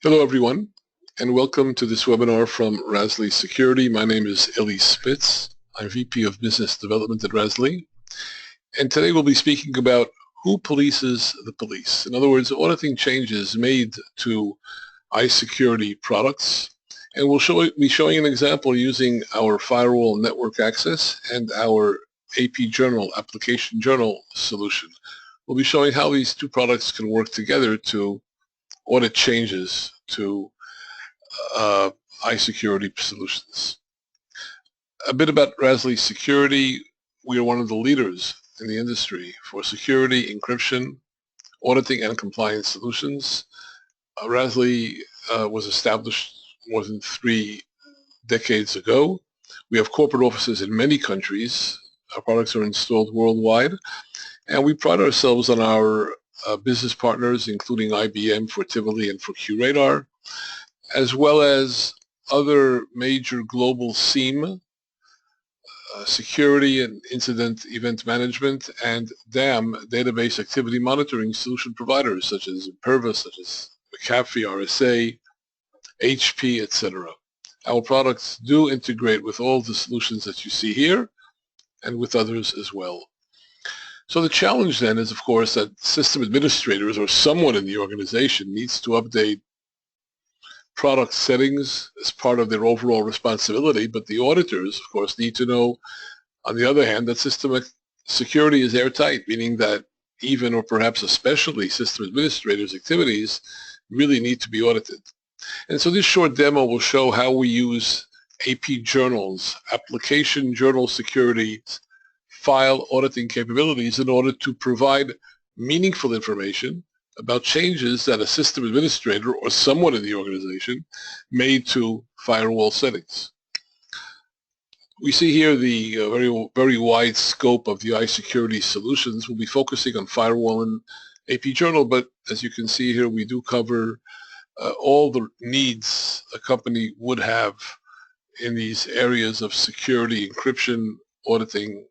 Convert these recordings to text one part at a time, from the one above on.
Hello everyone, and welcome to this webinar from Raz-Lee Security. My name is Eli Spitz. I'm VP of Business Development at Raz-Lee, and today we'll be speaking about who polices the police. In other words, auditing changes made to iSecurity products, and we'll be showing an example using our firewall network access and our AP Journal, application journal solution. We'll be showing how these two products can work together to audit changes to iSecurity solutions. A bit about Raz-Lee Security. We are one of the leaders in the industry for security, encryption, auditing, and compliance solutions. Raz-Lee was established more than 3 decades ago. We have corporate offices in many countries. Our products are installed worldwide, and we pride ourselves on our business partners, including IBM for Tivoli and for QRadar, as well as other major global SIEM, security and incident event management, and DAM, database activity monitoring solution providers such as Imperva, such as McAfee, RSA, HP, etc. Our products do integrate with all the solutions that you see here and with others as well. So the challenge then is, of course, that system administrators or someone in the organization needs to update product settings as part of their overall responsibility, but the auditors, of course, need to know, on the other hand, that system security is airtight, meaning that even or perhaps especially system administrators' activities really need to be audited. And so this short demo will show how we use AP Journal's application journal security file auditing capabilities in order to provide meaningful information about changes that a system administrator or someone in the organization made to firewall settings. We see here the very wide scope of the iSecurity solutions. We'll be focusing on firewall and AP Journal, but as you can see here, we do cover all the needs a company would have in these areas of security, encryption, auditing,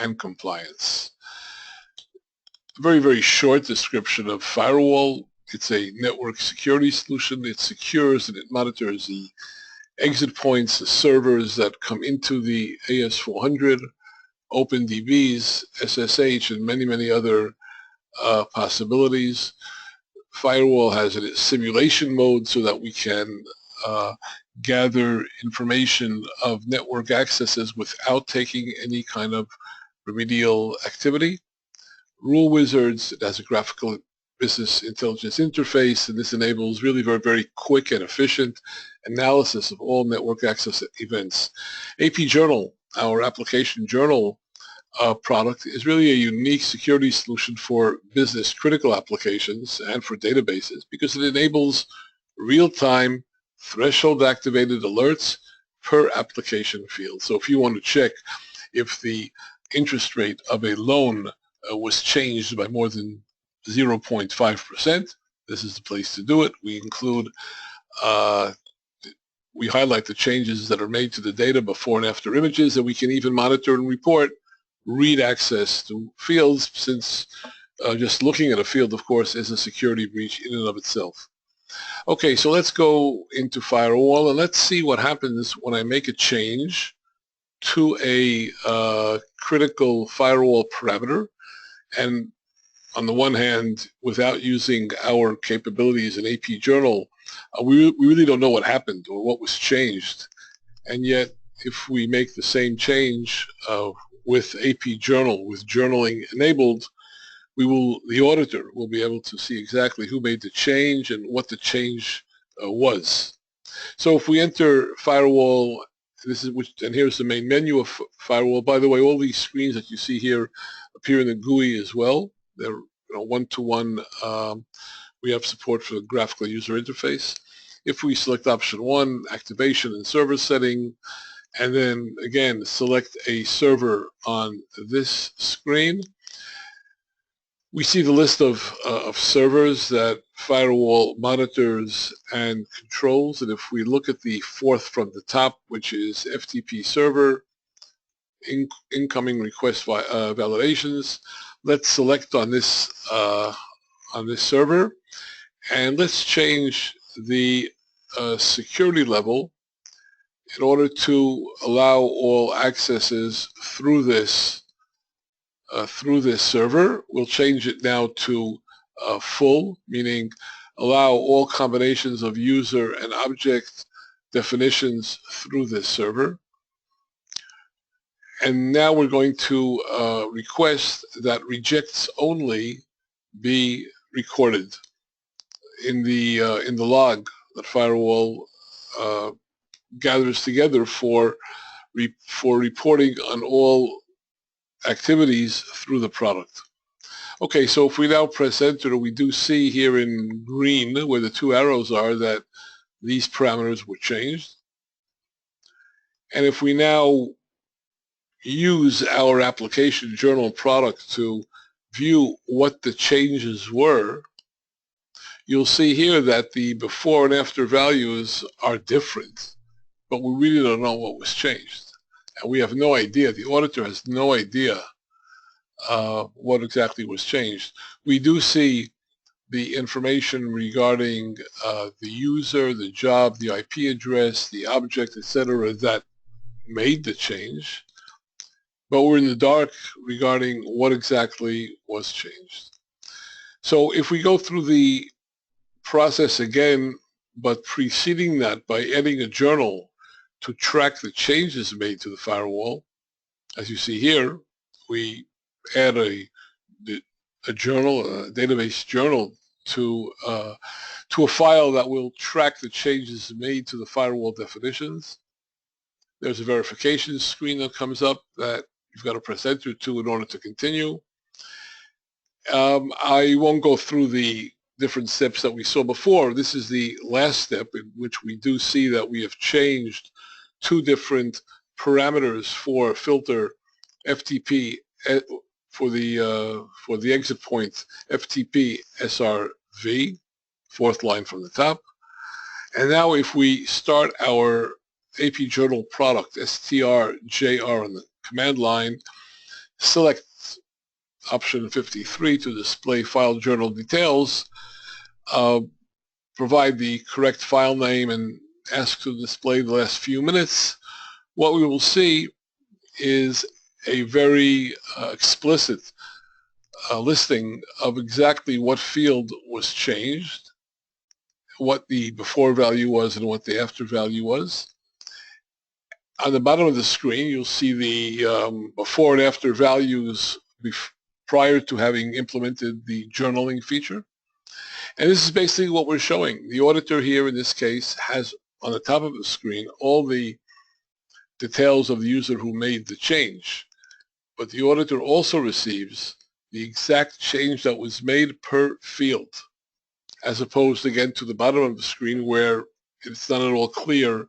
and compliance. A very, very short description of firewall. It's a network security solution. It secures and it monitors the exit points, the servers that come into the AS400, OpenDBs, SSH, and many, many other possibilities. Firewall has a simulation mode so that we can gather information of network accesses without taking any kind of remedial activity. Rule Wizards, it has a graphical business intelligence interface, and this enables really very, very quick and efficient analysis of all network access events. AP Journal, our application journal product, is really a unique security solution for business critical applications and for databases because it enables real-time threshold activated alerts per application field. So if you want to check if the interest rate of a loan was changed by more than 0.5%, this is the place to do it. We include, we highlight the changes that are made to the data before and after images, and we can even monitor and report read access to fields, since just looking at a field, of course, is a security breach in and of itself. Okay, so let's go into firewall and let's see what happens when I make a change to a critical firewall parameter. And on the one hand, without using our capabilities in AP Journal, we really don't know what happened or what was changed. And yet, if we make the same change with AP Journal, with journaling enabled, the auditor will be able to see exactly who made the change and what the change was. So if we enter firewall, and here's the main menu of firewall. By the way, all these screens that you see here appear in the GUI as well. They're one-to-one. We have support for the graphical user interface. If we select option 1, activation and server setting, and then again select a server on this screen, we see the list of servers that firewall monitors and controls. And if we look at the fourth from the top, which is FTP server, incoming request validations, let's select on this server, and let's change the security level in order to allow all accesses through this server. We'll change it now to full, meaning allow all combinations of user and object definitions through this server. And now we're going to request that rejects only be recorded in the log that firewall gathers together for reporting on all activities through the product. Okay, so if we now press enter, we do see here in green where the two arrows are that these parameters were changed. And if we now use our application journal product to view what the changes were, you'll see here that the before and after values are different, but we really don't know what was changed. And we have no idea, the auditor has no idea what exactly was changed. We do see the information regarding the user, the job, the IP address, the object, etc., that made the change, but we're in the dark regarding what exactly was changed. So if we go through the process again, but preceding that by adding a journal to track the changes made to the firewall, as you see here, we add a journal, a database journal to a file that will track the changes made to the firewall definitions. There's a verification screen that comes up that you've got to press enter to in order to continue. I won't go through the different steps that we saw before. This is the last step in which we do see that we have changed two different parameters for filter FTP for the exit point FTP SRV, fourth line from the top. And now if we start our AP Journal product, strjr on the command line, select option 53 to display file journal details, provide the correct file name and ask to display the last few minutes, what we will see is a very explicit listing of exactly what field was changed, what the before value was and what the after value was. On the bottom of the screen, you'll see the before and after values prior to having implemented the journaling feature. And this is basically what we're showing. The auditor here in this case has on the top of the screen all the details of the user who made the change. But the auditor also receives the exact change that was made per field, as opposed again to the bottom of the screen where it's not at all clear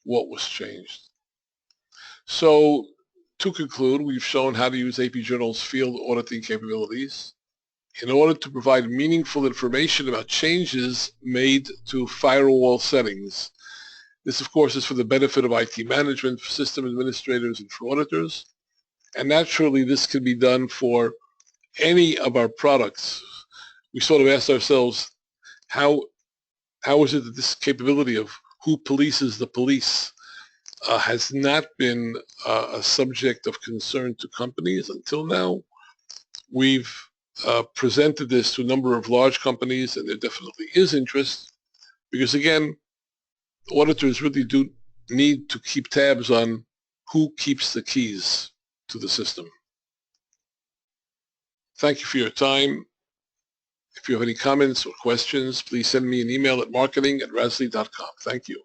what was changed. So to conclude, we've shown how to use AP Journal's field auditing capabilities in order to provide meaningful information about changes made to firewall settings. This, of course, is for the benefit of IT management, for system administrators, and for auditors. And naturally, this can be done for any of our products. We sort of asked ourselves, how is it that this capability of who polices the police has not been a subject of concern to companies until now? We've presented this to a number of large companies, and there definitely is interest, because again, auditors really do need to keep tabs on who keeps the keys to the system. Thank you for your time. If you have any comments or questions, please send me an email at marketing@razlee.com. Thank you.